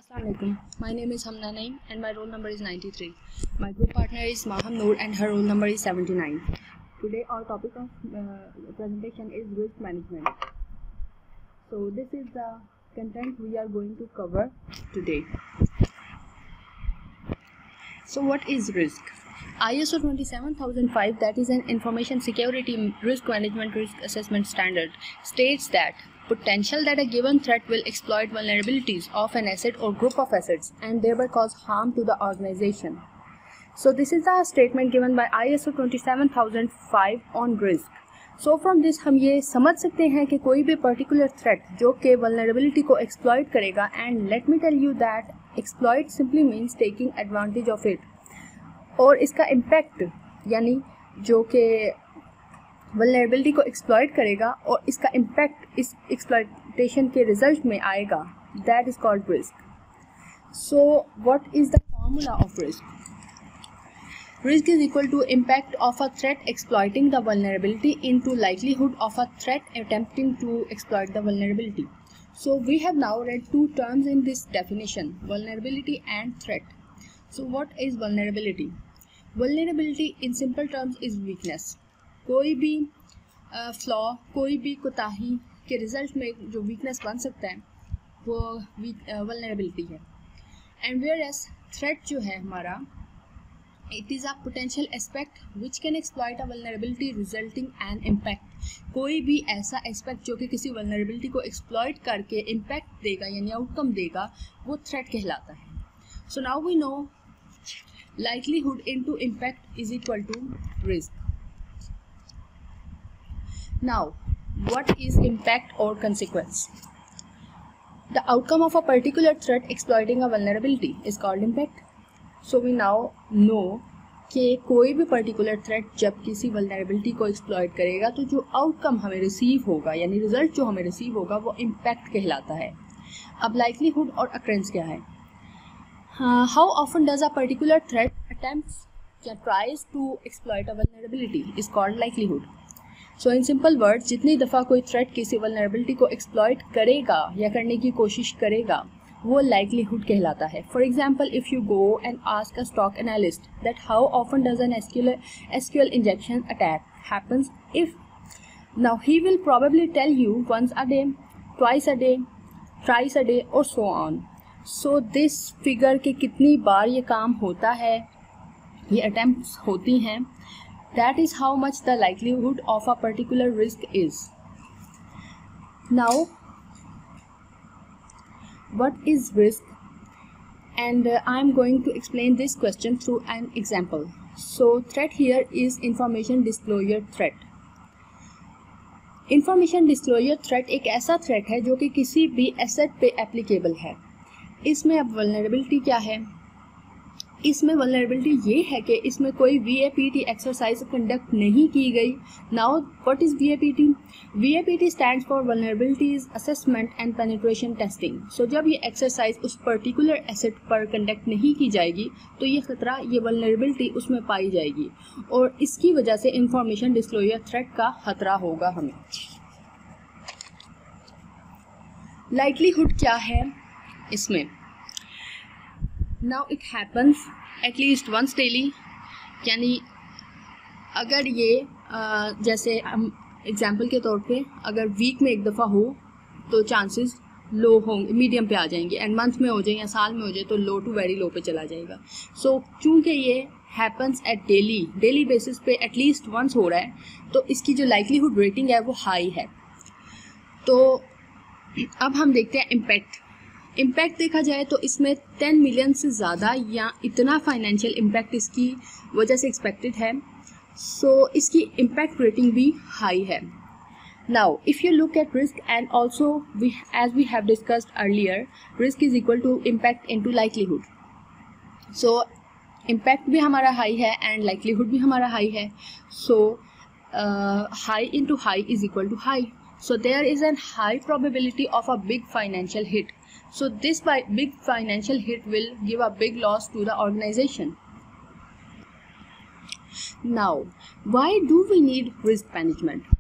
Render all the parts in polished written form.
Assalamualaikum. My name is Hamna Naeem and my roll number is 93. My group partner is Maham Noor and her roll number is 79. Today our topic of presentation is risk management. So this is the content we are going to cover today. So what is risk? ISO 27005, that is an information security risk management risk assessment standard, states that potential that a given threat will exploit vulnerabilities of an asset or group of assets and thereby cause harm to the organization. So this is the statement given by ISO 27005 on risk. So from this हम ये समझ सकते हैं कि कोई भी particular threat जो कि vulnerability को exploit करेगा, and let me tell you that exploit simply means taking advantage of it, और इसका impact यानी जो कि vulnerability को exploit करेगा और इसका impact इस exploitation के result में आएगा, that is called risk. So what is the formula of risk? Risk is equal to impact of a threat exploiting the vulnerability into likelihood of a threat attempting to exploit the vulnerability. So we have now read two terms in this definition, vulnerability and threat. So what is vulnerability? Vulnerability in simple terms is weakness. कोई भी flaw, कोई भी कोताही के result में जो weakness बन सकता है वो vulnerability है. And whereas threat जो है हमारा, it is a potential aspect which can exploit a vulnerability resulting an impact. कोई भी ऐसा aspect जो कि किसी vulnerability को exploit करके impact देगा यानी outcome देगा, वो threat कहलाता है. So now we know likelihood into impact is equal to risk. Now what is impact or consequence? The outcome of a particular threat exploiting a vulnerability is called impact. So we now know कि कोई भी particular threat जब किसी vulnerability को exploit करेगा तो जो outcome हमें रिसीव होगा यानी रिजल्ट जो हमें रिसीव होगा वो इम्पैक्ट कहलाता है. अब लाइकलीहुड और अक्रेंस क्या है? How often does a particular threat attempts या tries to exploit a vulnerability is called likelihood. So in simple word, जितनी दफ़ा कोई थ्रेट किसी वल्नरेबिलिटी को एक्सप्लॉइट करेगा या करने की कोशिश करेगा वो likelihood कहलाता है. For example, if you go and ask a stock analyst that how often does an SQL injection attack happens, now he will probably tell you once a day, twice a day, thrice a day or so on. So this figure के कितनी बार ये काम होता है, ये attempts होती हैं, that is how much the likelihood of a particular risk is. Now what is risk? And I am going to explain this question through an example. So threat here is information disclosure threat. Information disclosure threat एक ऐसा threat है जो कि किसी भी asset पे applicable है. इसमें अब vulnerability क्या है? इसमें vulnerability ये है कि इसमें कोई VAPT exercise conduct नहीं की गई. Now what is VAPT? VAPT stands for vulnerabilities assessment and penetration testing. So जब ये exercise उस particular asset पर conduct नहीं की जाएगी तो ये खतरा, ये vulnerability उसमें पाई जाएगी और इसकी वजह से information disclosure threat का खतरा होगा हमें. Likelihood क्या है इसमें? Now it happens at least once daily, यानी अगर ये जैसे हम एग्जाम्पल के तौर पे अगर वीक में एक दफ़ा हो तो चांसेस लो होंगे, मीडियम पे आ जाएंगे, एंड मंथ में हो जाए या साल में हो जाए तो लो टू वेरी लो पे चला जाएगा. सो चूँकि ये हैपन्स एट डेली बेसिस पे एटलीस्ट वंस हो रहा है तो इसकी जो लाइकलीहुड रेटिंग है वो हाई है. तो अब हम देखते हैं इम्पैक्ट देखा जाए तो इसमें 10 मिलियन से ज़्यादा या इतना फाइनेंशियल इम्पैक्ट इसकी वजह से एक्सपेक्टेड है. सो इसकी इम्पैक्ट रेटिंग भी हाई है. Now if you look at risk and also as we have discussed earlier, risk is equal to impact into likelihood. So impact भी हमारा हाई है एंड लाइकलीहुड भी हमारा हाई है. So high into high is equal to high. So there is a high probability of a big financial hit. So this big financial hit will give a big loss to the organization. Now, why do we need risk management?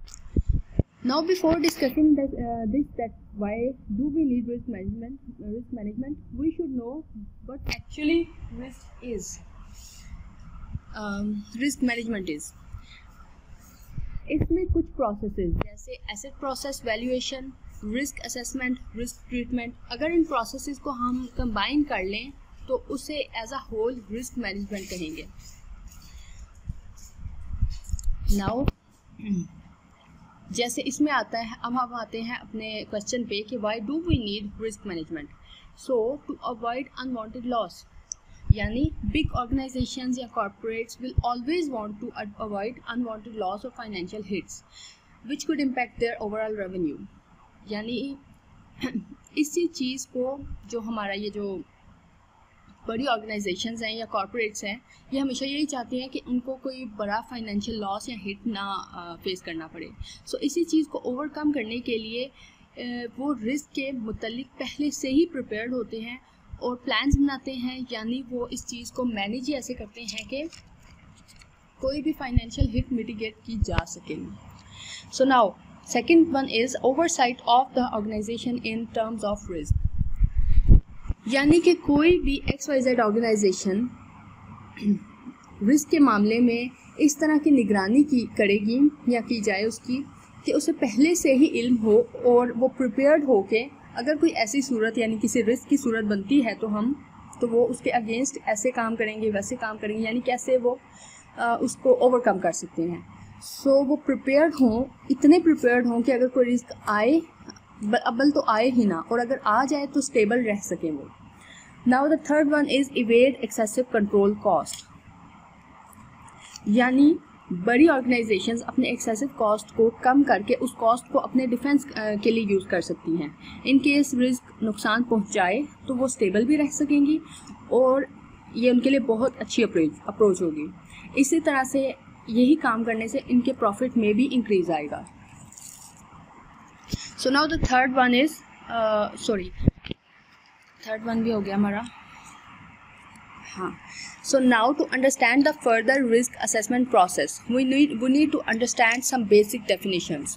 Now, before discussing that why do we need risk management, we should know what actually risk management is. इसमें कुछ processes जैसे asset process, valuation, risk assessment, risk treatment, अगर इन processes को हम combine कर लें तो उसे as a whole risk management कहेंगे. नाउ जैसे इसमें आता है, अब हम आते हैं अपने क्वेश्चन पे कि why do we need risk management. So to avoid unwanted loss, यानी बिग ऑर्गेनाइजेशंस या corporates will always want to avoid unwanted loss और financial hits which could impact their overall revenue. यानी इसी चीज़ को जो हमारा ये जो बड़ी ऑर्गेनाइजेशंस हैं या कॉर्पोरेट्स हैं, ये हमेशा यही चाहती हैं कि उनको कोई बड़ा फाइनेंशियल लॉस या हिट ना फेस करना पड़े. सो इसी चीज़ को ओवरकम करने के लिए वो रिस्क के मुतल्लिक पहले से ही प्रिपेयर्ड होते हैं और प्लान्स बनाते हैं. यानी वो इस चीज़ को मैनेज ही ऐसे करते हैं कि कोई भी फाइनेंशियल हिट मिटिगेट की जा सके. So now second one is oversight of the organisation in terms of risk. यानी कि कोई भी XYZ ऑर्गेनाइजेशन रिस्क के मामले में इस तरह की निगरानी करेगी या की जाए उसकी कि उसे पहले से ही इल्म हो और वो प्रिपेयर्ड हो के अगर कोई ऐसी सूरत यानी किसी रिस्क की सूरत बनती है तो वो उसके अगेंस्ट ऐसे काम करेंगे, वैसे काम करेंगे, यानी कैसे वो उसको ओवरकम कर सकते हैं. सो वो प्रिपेयर्ड हों, इतने प्रिपेयर्ड हों कि अगर कोई रिस्क आए, अव्वल तो आए ही ना, और अगर आ जाए तो स्टेबल रह सकें वो. Now the third one is evade excessive control cost. यानी बड़ी ऑर्गेनाइजेशंस अपने एक्सेसिव कॉस्ट को कम करके उस कॉस्ट को अपने डिफेंस के लिए यूज़ कर सकती हैं. इन केस रिस्क नुकसान पहुंचाए तो वो स्टेबल भी रह सकेंगी और ये उनके लिए बहुत अच्छी अप्रोच होगी. इसी तरह से यही काम करने से इनके प्रॉफिट में भी इंक्रीज आएगा. So now the third one is third one भी हो गया हमारा. हाँ. So now to understand the further risk assessment process, we need to understand some basic definitions.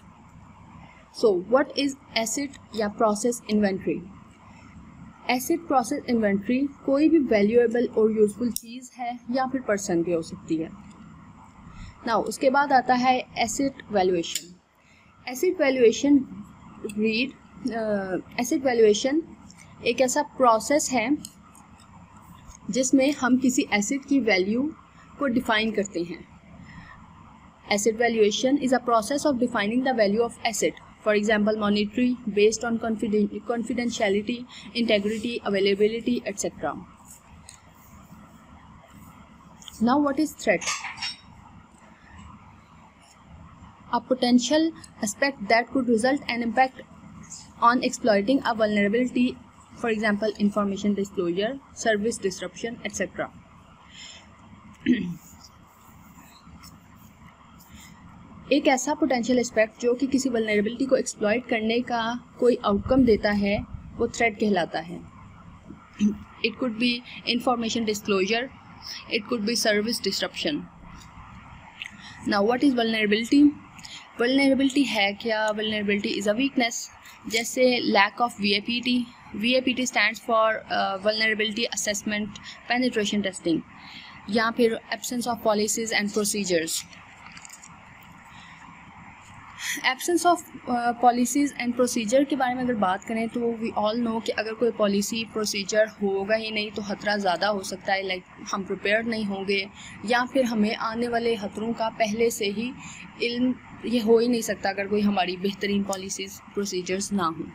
So what is asset या process inventory? Asset process inventory कोई भी valuable और useful चीज़ है या फिर person भी हो सकती है. Now उसके बाद आता है asset valuation. Asset valuation एक ऐसा process है जिसमें हम किसी एसेट की वैल्यू को डिफाइन करते हैं. Asset valuation is a process of defining the value of asset. For example monetary based on confidentiality, integrity, availability etcetera. Now what is threat? A potential aspect that could result an impact on exploiting a vulnerability. For example, information disclosure, service disruption, etc. एक ऐसा potential aspect जो कि किसी vulnerability को exploit करने का कोई outcome देता है वो थ्रेट कहलाता है. It could be information disclosure, it could be service disruption. Now what is vulnerability? Vulnerability है क्या? Vulnerability is a weakness. जैसे lack of VAPT. VAPT stands for vulnerability assessment penetration testing, या फिर absence of policies and procedures. Absence of policies and procedure के बारे में अगर बात करें तो वी ऑल नो कि अगर कोई पॉलिसी प्रोसीजर होगा ही नहीं तो खतरा ज़्यादा हो सकता है. लाइक हम प्रिपेयर्ड नहीं होंगे या फिर हमें आने वाले खतरों का पहले से ही इल्म ये हो ही नहीं सकता अगर कोई हमारी बेहतरीन पॉलिसीज़ प्रोसीजर्स ना हों.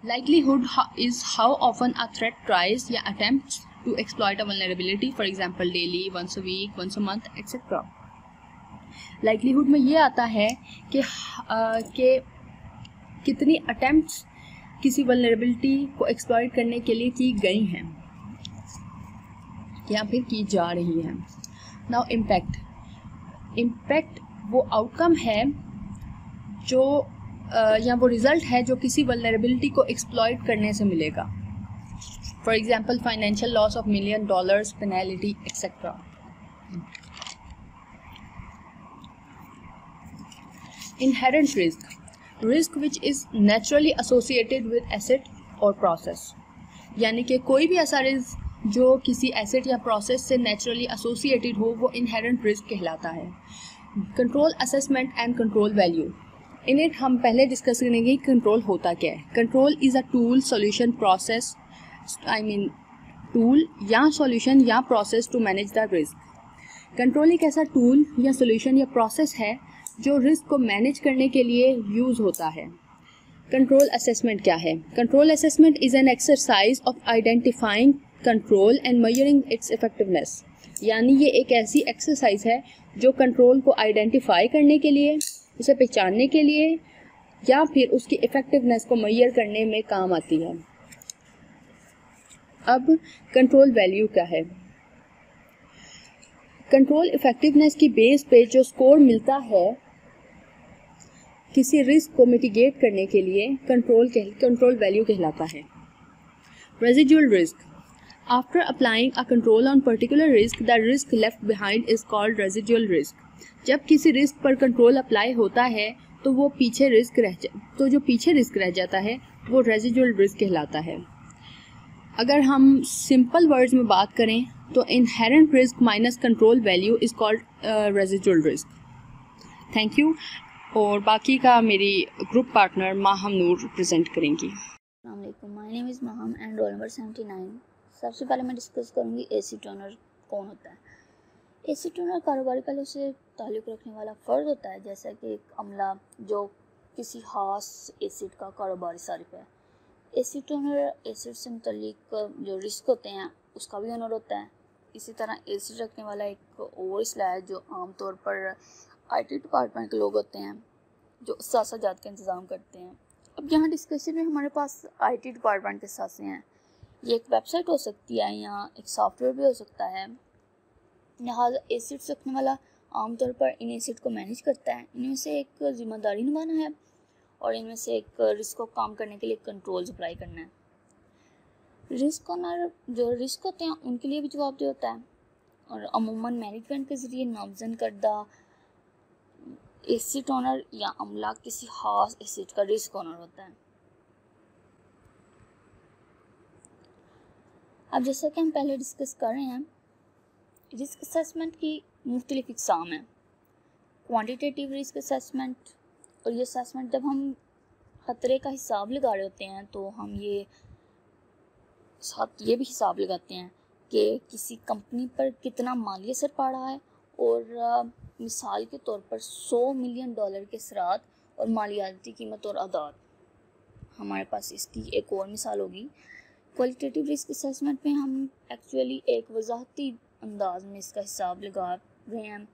Likelihood is how often a threat tries या attempts to exploit a vulnerability, for example daily, once a week, once a month, etc. Likelihood में ये आता है कि कितनी attempts किसी vulnerability को exploit करने के लिए की गई हैं या फिर की जा रही हैं. Now impact वो outcome है जो या वो रिज़ल्ट है जो किसी वल्नरेबिलिटी को एक्सप्लॉइट करने से मिलेगा. For example financial loss of $1 million, penalty etcetera. Inherent risk, risk which is naturally associated with asset or process, यानी कि कोई भी ऐसा रिस्क जो किसी एसेट या प्रोसेस से नेचुरली एसोसिएटेड हो वो इनहेरेंट रिस्क कहलाता है। Control assessment and control value, in it हम पहले डिस्कस करेंगे कंट्रोल होता क्या है। Control is a tool, solution, process, tool या सॉल्यूशन या process to manage the risk. Control एक ऐसा टूल या सॉल्यूशन या प्रोसेस है जो रिस्क को मैनेज करने के लिए यूज़ होता है। कंट्रोल असेसमेंट क्या है? Control assessment is an exercise of identifying control and measuring it's effectiveness, यानी ये एक ऐसी एक्सरसाइज है जो कंट्रोल को आइडेंटिफाई करने के लिए, उसे पहचानने के लिए या फिर उसकी इफेक्टिवनेस को मेजर करने में काम आती है। अब कंट्रोल वैल्यू क्या है? कंट्रोल इफेक्टिवनेस की बेस पे जो स्कोर मिलता है किसी रिस्क को मिटिगेट करने के लिए कंट्रोल वैल्यू कहलाता है। Residual risk, after applying a control on particular risk the risk left behind is called residual risk. जब किसी रिस्क पर कंट्रोल अप्लाई होता है तो जो पीछे रिस्क रह जाता है वो रेजिडुअल रिस्क कहलाता है। अगर हम सिंपल वर्ड्स में बात करें तो inherent risk minus control value is called residual risk. Thank you. और बाकी का मेरी ग्रुप पार्टनर माहम नूर प्रेजेंट करेंगी। अस्सलाम वालेकुम, my name is Maham and roll number 79। सबसे पहले मैं डिस्कस करूँगी एसी टोनर कौन होता है। एसी टोनर कारोबारी पहलू से ताल्लुक़ रखने वाला फ़र्द होता है, जैसा कि एक अमला जो किसी खास एसिड का कारोबारी सारिफ है। एसी टोनर एसिड से मुतल्लिक जो रिस्क होते हैं उसका भी ओनर होता है। इसी तरह एसिड रखने वाला एक और इसला है जो आमतौर पर IT डिपार्टमेंट के लोग होते हैं जो सासाजात का इंतज़ाम करते हैं। अब यहाँ डिस्कशन में हमारे पास IT डिपार्टमेंट के सासे हैं। ये एक वेबसाइट हो सकती है या एक सॉफ्टवेयर भी हो सकता है। लिहाजा एसिड्स रखने वाला आमतौर पर इन एसिड को मैनेज करता है। इनमें से एक जिम्मेदारी निभाना है और इनमें से एक रिस्क को कम करने के लिए कंट्रोल अप्लाई करना है। रिस्क ऑनर जो रिस्क होते हैं उनके लिए भी जवाबदेह होता है और अमूमन मैनेजमेंट के ज़रिए नामजद करदा एसिड ओनर या अमला किसी खास एसिड का रिस्क ओनर होता है। अब जैसा कि हम पहले डिस्कस कर रहे हैं, रिस्क असेसमेंट की मुख्तलिफ इक़साम हैं। क्वांटिटेटिव रिस्क असेसमेंट, और ये असेसमेंट जब हम ख़तरे का हिसाब लगा रहे होते हैं तो हम ये भी हिसाब लगाते हैं कि किसी कंपनी पर कितना माली असर पड़ रहा है। और मिसाल के तौर पर $100 मिलियन के असरात और मालियाती कीमत और आदाद, हमारे पास इसकी एक और मिसाल होगी। क्वालिटेटिव रिस्क असेसमेंट में हम एक्चुअली एक वजाहती अंदाज में इसका हिसाब लगा रहे हैं,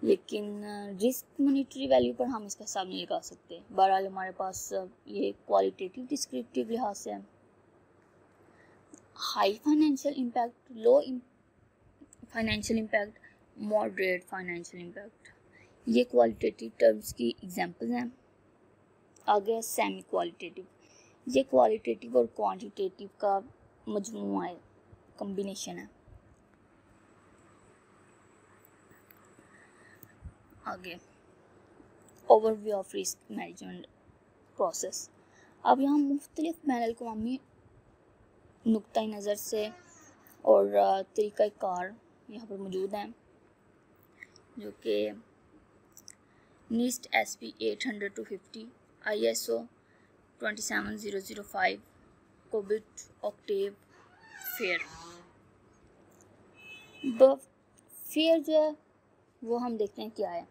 लेकिन रिस्क मॉनिटरी वैल्यू पर हम इसका हिसाब नहीं लगा सकते। बहरहाल हमारे पास ये क्वालिटेटिव डिस्क्रिप्टिव लिहाज से high financial impact, low financial impact, moderate financial impact, ये क्वालिटेटिव टर्म्स की एग्जांपल्स हैं। आगे सेमी क्वालिटेटिव, ये क्वालिटेटिव और क्वांटिटेटिव का मजमूआ है, कम्बिनेशन है। आगे overview of risk management process. अब यहाँ मुख्तलिफ बैनुल अक़वामी नुक्ता नज़र से और तरीक़ाकार यहाँ पर मौजूद हैं, जो कि NIST SP 800-250, ISO 27005, COBIT, OCTAVE, FAIR। FAIR जो है वो हम देखते हैं क्या है।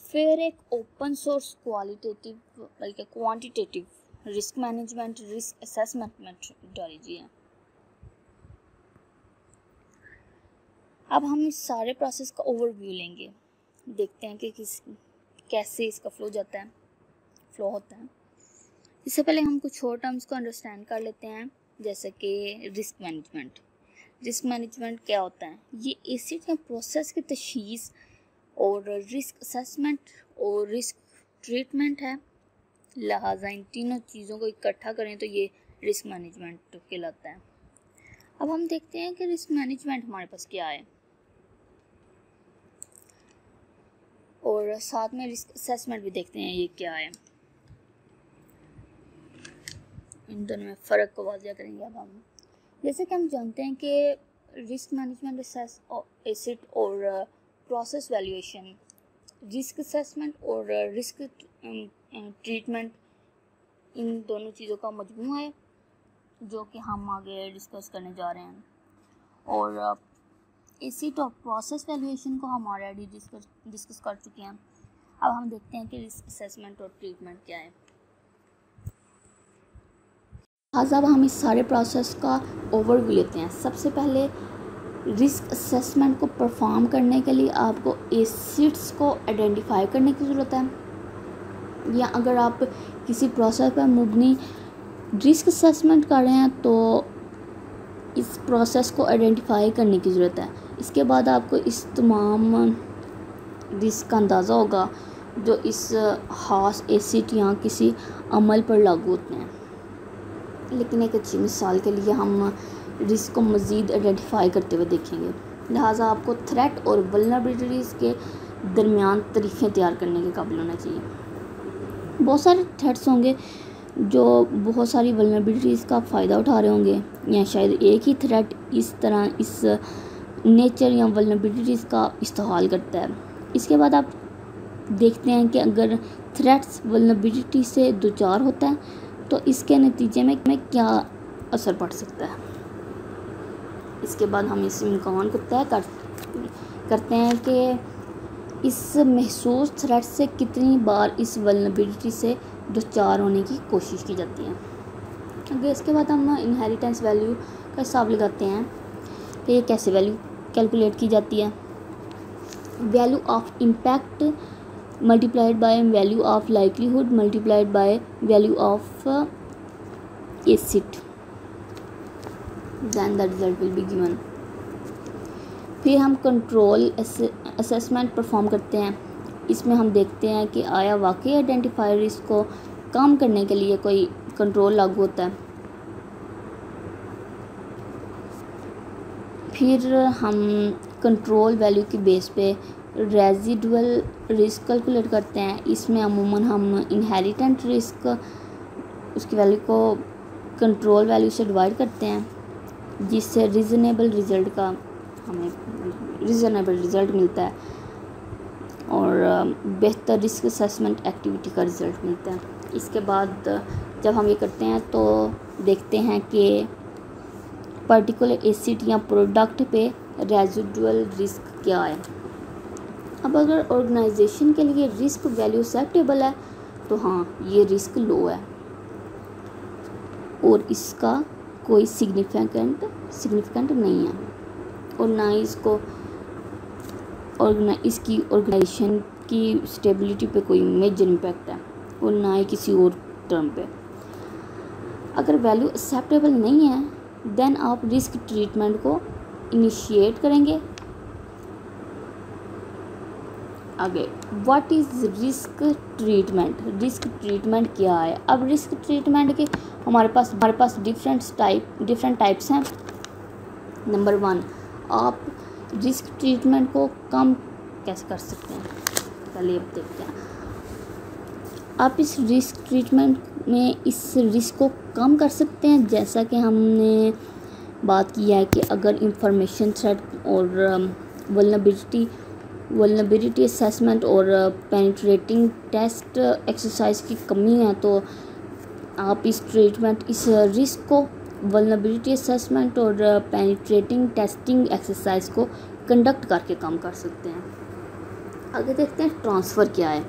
FAIR एक ओपन सोर्स क्वालिटेटिव बल्कि quantitative risk management risk assessment methodology है। अब हम इस सारे प्रोसेस का ओवरव्यू लेंगे, देखते हैं कि कैसे इसका फ्लो होता है। इससे पहले हम कुछ और टर्म्स को अंडरस्टैंड कर लेते हैं, जैसे कि रिस्क मैनेजमेंट। रिस्क मैनेजमेंट क्या होता है? ये एसिड या प्रोसेस की तशख़ीस और रिस्क असेसमेंट और रिस्क ट्रीटमेंट है। लिहाजा इन तीनों चीज़ों को इकट्ठा करें तो ये रिस्क मैनेजमेंट कहलाता है। अब हम देखते हैं कि रिस्क मैनेजमेंट हमारे पास क्या है। और साथ में रिस्क असेसमेंट भी देखते हैं ये क्या है, इन दोनों में फ़र्क को वाज़ह करेंगे अब हम। जैसे कि हम जानते हैं कि रिस्क मैनेजमेंट असेस एसेट और प्रोसेस वैल्यूएशन, रिस्क असेसमेंट और रिस्क ट्रीटमेंट, इन दोनों चीज़ों का मजमूआ है जो कि हम आगे डिस्कस करने जा रहे हैं। और एसेट और प्रोसेस वैल्यूएशन को हम ऑलरेडी डिस्कस कर चुके हैं। अब हम देखते हैं कि रिस्क असेसमेंट और ट्रीटमेंट क्या है। आज अब हम इस सारे प्रोसेस का ओवरव्यू लेते हैं। सबसे पहले रिस्क असेसमेंट को परफॉर्म करने के लिए आपको एसेट्स को आइडेंटिफाई करने की ज़रूरत है, या अगर आप किसी प्रोसेस पर मुबनी रिस्क असेसमेंट कर रहे हैं तो इस प्रोसेस को आइडेंटिफाई करने की ज़रूरत है। इसके बाद आपको इस तमाम रिस्क का अंदाज़ा होगा जो इस खास एसेट या किसी अमल पर लागू होते हैं। लेकिन एक अच्छी मिसाल के लिए हम रिस्क को मज़ीद आइडेंटिफाई करते हुए देखेंगे। लिहाजा आपको थ्रेट और वल्नरेबिलिटीज़ के दरमियान तरीक़ें तैयार करने के काबिल होना चाहिए। बहुत सारे थ्रेट्स होंगे जो बहुत सारी वल्नरेबिलिटीज़ का फ़ायदा उठा रहे होंगे, या शायद एक ही थ्रेट इस तरह इस नेचर या वल्नरेबिलिटीज़ का इस्तेमाल करता है। इसके बाद आप देखते हैं कि अगर थ्रेट्स वल्नरेबिलिटी से दो चार होता है तो इसके नतीजे में क्या असर पड़ सकता है। इसके बाद हम इस इम्कान को तय करते हैं कि इस महसूस थ्रेट से कितनी बार इस वल्नरेबिलिटी से दो चार होने की कोशिश की जाती है। अगर इसके बाद हम इनहेरिटेंस वैल्यू का हिसाब लगाते हैं कि ये कैसे वैल्यू कैलकुलेट की जाती है। Value of impact multiplied by value of likelihood multiplied by value of asset, then the result will be given। फिर हम कंट्रोल असेसमेंट परफॉर्म करते हैं। इसमें हम देखते हैं कि आया वाकई आइडेंटिफाई रिस्क को कम करने के लिए कोई कंट्रोल लागू होता है। फिर हम कंट्रोल वैल्यू की बेस पे रेजिडुअल रिस्क कैलकुलेट करते हैं। इसमें अमूमन हम इनहेरिटेंट रिस्क उसकी वैल्यू को कंट्रोल वैल्यू से डिवाइड करते हैं, जिससे रीज़नेबल रिज़ल्ट मिलता है और बेहतर रिस्क असेसमेंट एक्टिविटी का रिज़ल्ट मिलता है। इसके बाद जब हम ये करते हैं तो देखते हैं कि पर्टिकुलर एसिड या प्रोडक्ट पे रेजिडुअल रिस्क क्या है। अब अगर ऑर्गेनाइजेशन के लिए रिस्क वैल्यू एक्सेप्टेबल है तो हाँ ये रिस्क लो है और इसका कोई सिग्निफिकेंट नहीं है, और ना ही इसको इसकी ऑर्गेनाइजेशन की स्टेबिलिटी पे कोई मेजर इम्पैक्ट है, और ना ही किसी और टर्म पे। अगर वैल्यू एक्सेप्टेबल नहीं है देन आप रिस्क ट्रीटमेंट को इनिशिएट करेंगे। आगे what is risk treatment, risk treatment क्या है। अब रिस्क ट्रीटमेंट के हमारे पास डिफरेंट टाइप्स हैं। नंबर 1, आप रिस्क ट्रीटमेंट को कम कैसे कर सकते हैं, पहले अब देखते हैं। आप इस रिस्क ट्रीटमेंट में इस रिस्क को कम कर सकते हैं, जैसा कि हमने बात की है कि अगर इंफॉर्मेशन थ्रेट और वल्नरेबिलिटी असेसमेंट और पेनिट्रेटिंग टेस्ट एक्सरसाइज की कमी है तो आप इस रिस्क को वल्नरेबिलिटी असेसमेंट और पेनिट्रेटिंग टेस्टिंग एक्सरसाइज को कंडक्ट करके कम कर सकते हैं। आगे देखते हैं ट्रांसफ़र क्या है।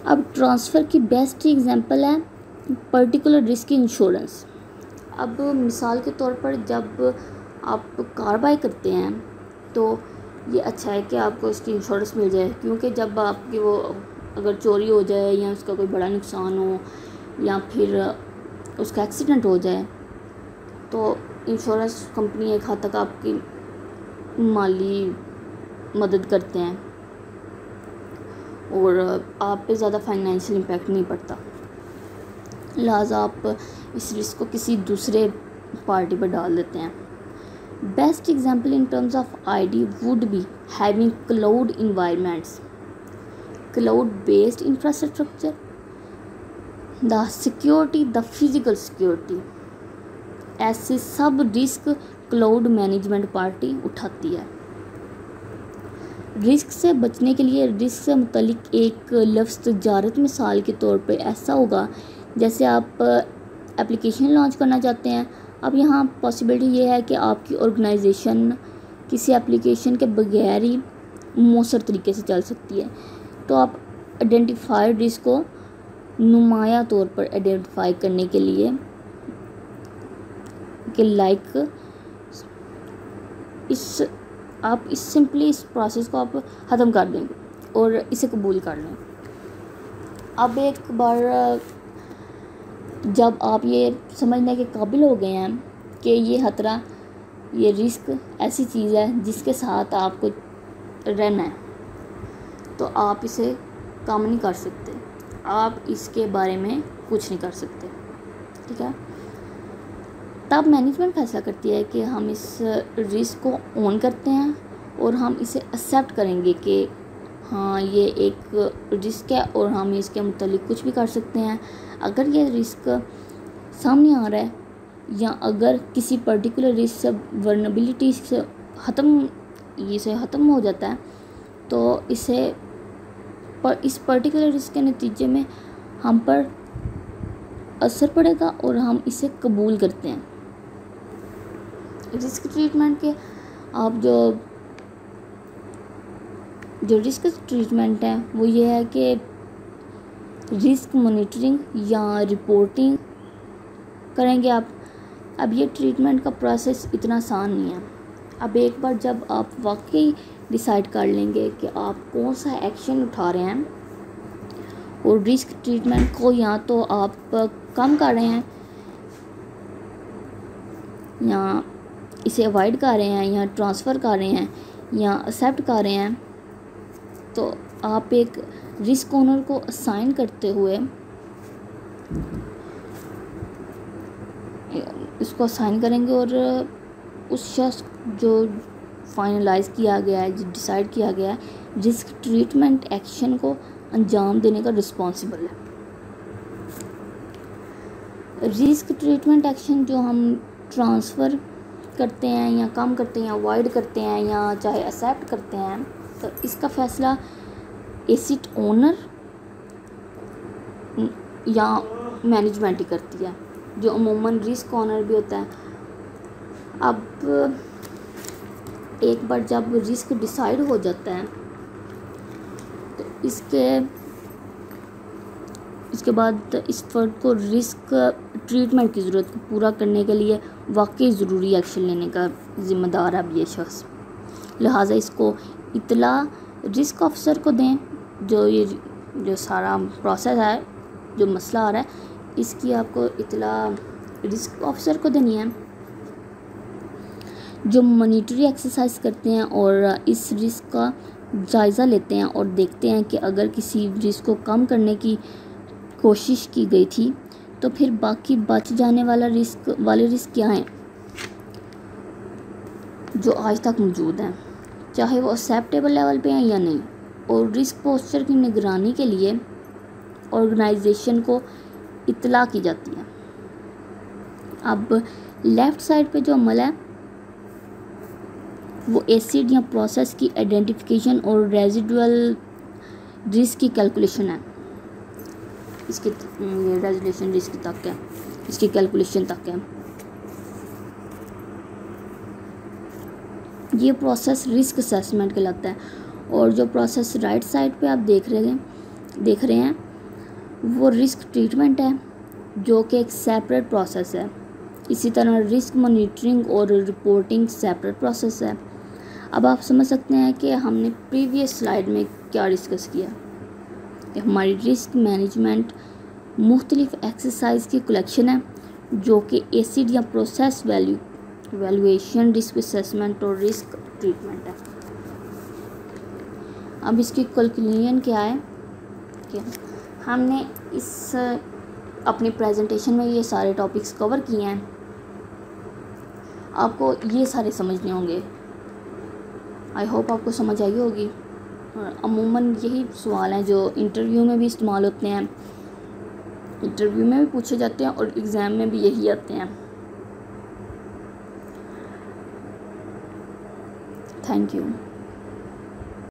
अब ट्रांसफ़र की बेस्ट एग्जांपल है पर्टिकुलर रिस्क इंश्योरेंस। अब मिसाल के तौर पर जब आप कार बाय करते हैं तो ये अच्छा है कि आपको इसकी इंश्योरेंस मिल जाए, क्योंकि जब आपकी वो अगर चोरी हो जाए या उसका कोई बड़ा नुकसान हो या फिर उसका एक्सीडेंट हो जाए तो इंश्योरेंस कंपनी एक हद तक आपकी माली मदद करते हैं और आप पे ज़्यादा फाइनेंशियल इम्पैक्ट नहीं पड़ता। लिहाजा आप इस रिस्क को किसी दूसरे पार्टी पर डाल देते हैं। Best example in terms of ID would be having cloud environments. cloud based infrastructure, the security, the physical security, ऐसे सब रिस्क क्लाउड मैनेजमेंट पार्टी उठाती है। रिस्क से बचने के लिए रिस्क से मुतलिक एक लफ्ज़ तजारत मिसाल के तौर पे ऐसा होगा जैसे आप एप्लीकेशन लॉन्च करना चाहते हैं। अब यहाँ पॉसिबिलिटी ये है कि आपकी ऑर्गेनाइजेशन किसी एप्लीकेशन के बगैर ही मौसर तरीके से चल सकती है। तो आप आइडेंटिफाइड रिस्क को नुमाया तौर पर आइडेंटिफाई करने के लिए कि इस सिंपली इस प्रोसेस को आप ख़त्म कर देंगे और इसे कबूल कर लें। अब एक बार जब आप ये समझने के काबिल हो गए हैं कि ये खतरा, ये रिस्क ऐसी चीज़ है जिसके साथ आपको रहना है, तो आप इसे कम नहीं कर सकते, आप इसके बारे में कुछ नहीं कर सकते, ठीक है। तब मैनेजमेंट फैसला करती है कि हम इस रिस्क को ऑन करते हैं और हम इसे एक्सेप्ट करेंगे कि हाँ ये एक रिस्क है और हम इसके मुतालिक कुछ भी कर सकते हैं। अगर ये रिस्क सामने आ रहा है या अगर किसी पर्टिकुलर रिस्क से वर्नेबिलिटी से ख़त्म हो जाता है तो इस पर्टिकुलर रिस्क के नतीजे में हम पर असर पड़ेगा और हम इसे कबूल करते हैं। रिस्क ट्रीटमेंट के आप जो रिस्क ट्रीटमेंट है वो ये है कि रिस्क मॉनिटरिंग या रिपोर्टिंग करेंगे आप। अब ये ट्रीटमेंट का प्रोसेस इतना आसान नहीं है। अब एक बार जब आप वाकई डिसाइड कर लेंगे कि आप कौन सा एक्शन उठा रहे हैं और रिस्क ट्रीटमेंट को या तो आप कम कर रहे हैं या इसे अवॉइड कर रहे हैं या ट्रांसफ़र कर रहे हैं या एक्सेप्ट कर रहे हैं, तो आप एक रिस्क ओनर को असाइन करते हुए इसको असाइन करेंगे और उस शख्स जो फाइनलाइज किया गया है, जो डिसाइड किया गया है, रिस्क ट्रीटमेंट एक्शन को अंजाम देने का रिस्पॉन्सिबल है। रिस्क ट्रीटमेंट एक्शन जो हम ट्रांसफ़र करते हैं या कम करते हैं या अवॉइड करते हैं या चाहे एक्सेप्ट करते हैं, तो इसका फ़ैसला एसेट ओनर या मैनेजमेंट ही करती है, जो अमूमन रिस्क ओनर भी होता है। अब एक बार जब रिस्क डिसाइड हो जाता है तो इसके बाद इस फर्द को रिस्क ट्रीटमेंट की ज़रूरत को पूरा करने के लिए वाकई ज़रूरी एक्शन लेने का ज़िम्मेदार है ये शख्स। लिहाजा इसको इतला रिस्क ऑफिसर को दें। जो सारा प्रोसेस है, जो मसला आ रहा है, इसकी आपको इतला रिस्क ऑफिसर को देनी है, जो मॉनिटरी एक्सरसाइज करते हैं और इस रिस्क का जायज़ा लेते हैं और देखते हैं कि अगर किसी रिस्क को कम करने की कोशिश की गई थी तो फिर बाकी बच जाने वाले रिस्क क्या हैं जो आज तक मौजूद हैं, चाहे वो एक्सेप्टेबल लेवल पे हैं या नहीं। और रिस्क पोस्चर की निगरानी के लिए ऑर्गेनाइजेशन को इत्तला की जाती है। अब लेफ़्ट साइड पे जो अमल है वो एसिड या प्रोसेस की आइडेंटिफिकेशन और रेजिडुअल रिस्क की कैलकुलेशन है। इसकी ये रेजुलेशन रिस्क तक है, इसकी कैलकुलेशन तक है। ये प्रोसेस रिस्क असेसमेंट कहलाता है। और जो प्रोसेस राइट साइड पे आप देख रहे हैं वो रिस्क ट्रीटमेंट है, जो कि एक सेपरेट प्रोसेस है। इसी तरह रिस्क मॉनिटरिंग और रिपोर्टिंग सेपरेट प्रोसेस है। अब आप समझ सकते हैं कि हमने प्रीवियस स्लाइड में क्या डिस्कस किया कि हमारी रिस्क मैनेजमेंट मुख्तलिफ एक्सरसाइज की कलेक्शन है, जो कि एसिड या प्रोसेस वैल्यूएशन, रिस्क असेसमेंट और रिस्क ट्रीटमेंट है। अब इसकी कंक्लूजन क्या है कि हमने इस अपनी प्रेजेंटेशन में ये सारे टॉपिक्स कवर किए हैं। आपको ये सारे समझने होंगे। आई होप आपको समझ आई होगी। और अमूमन यही सवाल हैं जो इंटरव्यू में भी इस्तेमाल होते हैं, इंटरव्यू में भी पूछे जाते हैं और एग्ज़ाम में भी यही आते हैं। Thank you.